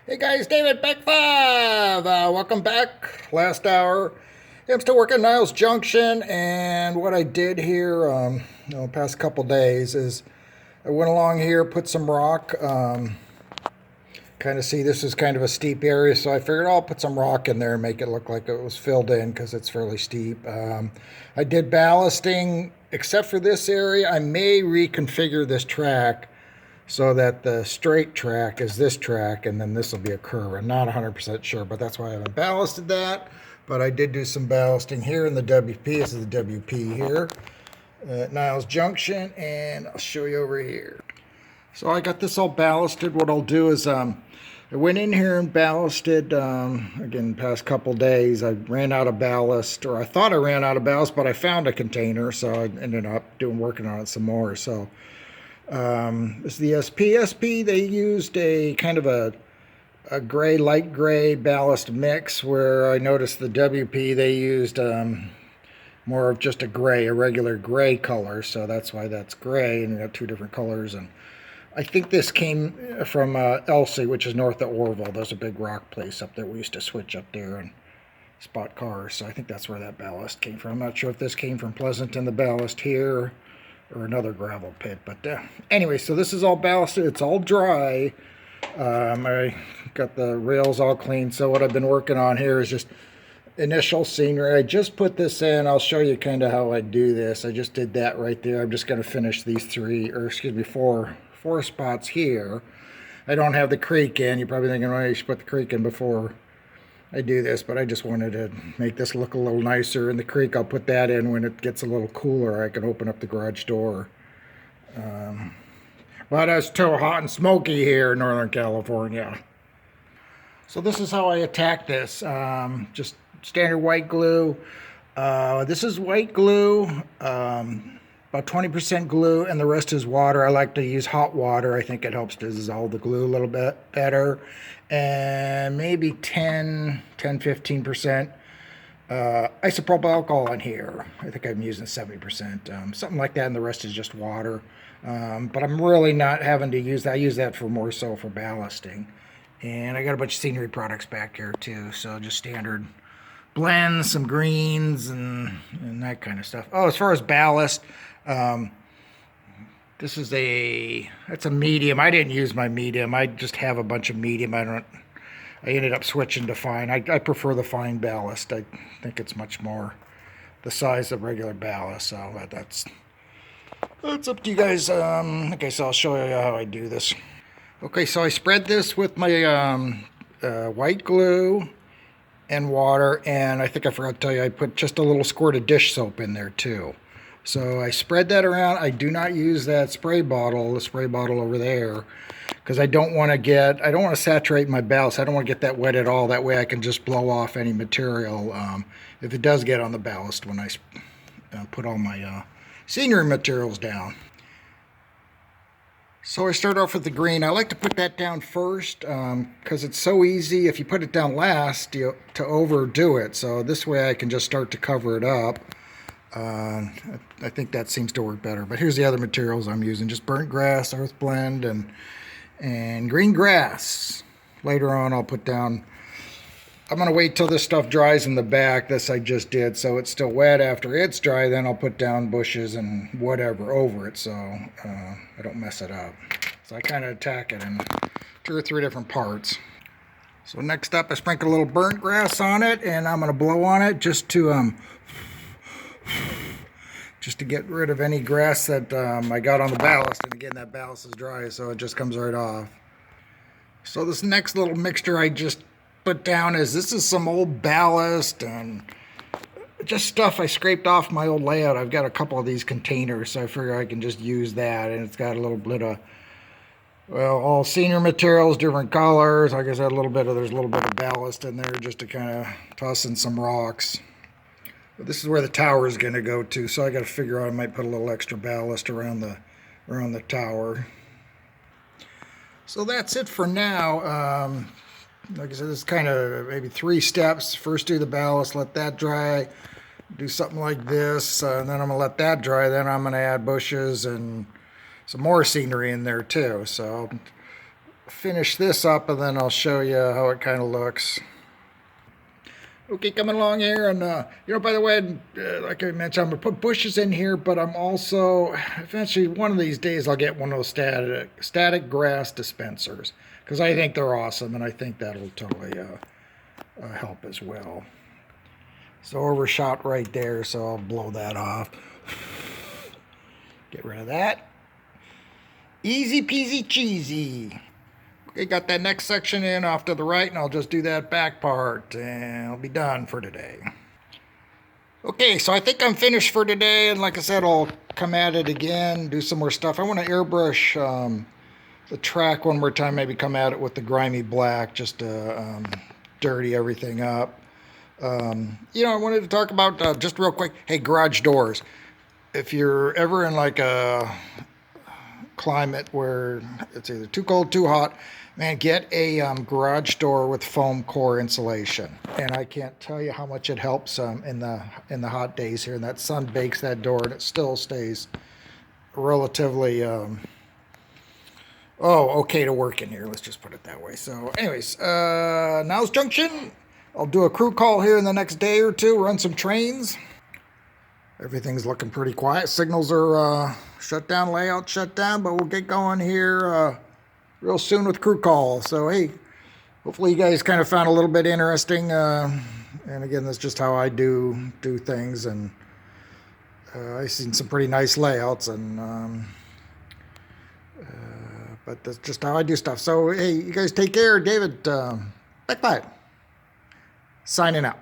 Hey guys, David, back five. Welcome back. Last hour, I'm still working Niles Junction, and what I did here, past couple days is I went along here, put some rock. Kind of see this is kind of a steep area, so I figured I'll put some rock in there and make it look like it was filled in because it's fairly steep. I did ballasting, except for this area. I may reconfigure this track so that the straight track is this track and then this will be a curve. I'm not 100% sure, but that's why I haven't ballasted that. But I did do some ballasting here in the WP. This is the WP here at Niles Junction, and I'll show you over here. So I got this all ballasted. What I'll do is I went in here and ballasted, again, past couple days. I ran out of ballast, or I thought I ran out of ballast, but I found a container, so I ended up working on it some more. So this is the SP. They used a kind of a gray, light gray ballast mix, where I noticed the WP, they used more of just a gray, a regular gray color. So that's why that's gray, and we got two different colors. And I think this came from Elsie, which is north of Orville. There's a big rock place up there. We used to switch up there and spot cars. So I think that's where that ballast came from. I'm not sure if this came from Pleasanton, the ballast here, or another gravel pit. But anyway, so this is all ballasted. It's all dry. I got the rails all clean. So what I've been working on here is just initial scenery. I just put this in. I'll show you kind of how I do this. I just did that right there. I'm just going to finish these four spots here. I don't have the creek in. You're probably thinking, well, you should put the creek in before I do this, but I just wanted to make this look a little nicer. And the creek, I'll put that in when it gets a little cooler. I can open up the garage door. But it's too hot and smoky here in Northern California. So this is how I attack this. Just standard white glue. This is white glue, about 20% glue, and the rest is water. I like to use hot water. I think it helps to dissolve the glue a little bit better. And maybe 15% isopropyl alcohol in here. I think I'm using 70%, something like that, and the rest is just water. But I'm really not having to use that. I use that for more so for ballasting. And I got a bunch of scenery products back here too, so just standard blends, some greens, and that kind of stuff. Oh, as far as ballast, this is that's a medium. I didn't use my medium. I just have a bunch of medium. I ended up switching to fine. I prefer the fine ballast. I think it's much more the size of regular ballast. So that's up to you guys. Okay, so I'll show you how I do this. Okay, so I spread this with my white glue and water, and I think I forgot to tell you, I put just a little squirt of dish soap in there too. So I spread that around. I do not use that spray bottle, the spray bottle over there, because I don't want to saturate my ballast. I don't want to get that wet at all. That way I can just blow off any material if it does get on the ballast when I put all my scenery materials down. So I start off with the green. I like to put that down first because it's so easy if you put it down last to overdo it. So this way I can just start to cover it up. I think that seems to work better. But here's the other materials I'm using. Just burnt grass, earth blend, and green grass. Later on I'll put down... I'm going to wait till this stuff dries in the back. This I just did, so it's still wet. After it's dry, then I'll put down bushes and whatever over it, so I don't mess it up. So I kind of attack it in 2 or 3 different parts. So next up, I sprinkle a little burnt grass on it, and I'm going to blow on it just to get rid of any grass that I got on the ballast. And again, that ballast is dry, so it just comes right off. So this next little mixture I just put down this is some old ballast and just stuff I scraped off my old layout. I've got a couple of these containers, so I figure I can just use that. And it's got a little bit of, well, all senior materials, different colors. Like I said, there's a little bit of ballast in there just to kind of toss in some rocks. But this is where the tower is going to go to, so I got to figure out I might put a little extra ballast around the tower. So that's it for now. Like I said, this is kind of maybe 3 steps. First do the ballast, let that dry, do something like this, and then I'm going to let that dry. Then I'm going to add bushes and some more scenery in there too. So finish this up, and then I'll show you how it kind of looks. Okay, coming along here, and by the way, like I mentioned, I'm gonna put bushes in here, but I'm also eventually one of these days I'll get one of those static grass dispensers, because I think they're awesome, and I think that'll totally help as well. So overshot right there, so I'll blow that off. Get rid of that. Easy peasy cheesy. Okay, got that next section in off to the right, and I'll just do that back part, and I'll be done for today. Okay, so I think I'm finished for today, and like I said, I'll come at it again, do some more stuff. I want to airbrush the track one more time, maybe come at it with the grimy black, just to dirty everything up. I wanted to talk about, just real quick, hey, garage doors. If you're ever in like a climate where it's either too cold, too hot, man, get a garage door with foam core insulation. And I can't tell you how much it helps in the hot days here. And that sun bakes that door, and it still stays relatively okay to work in here. Let's just put it that way. So, anyways, Niles Junction. I'll do a crew call here in the next day or two. Run some trains. Everything's looking pretty quiet. Signals are shut down, layout shut down, but we'll get going here real soon with crew call. So, hey, hopefully you guys kind of found a little bit interesting. And again, that's just how I do things. And I've seen some pretty nice layouts, and but that's just how I do stuff. So, hey, you guys take care. David, back five. Signing out.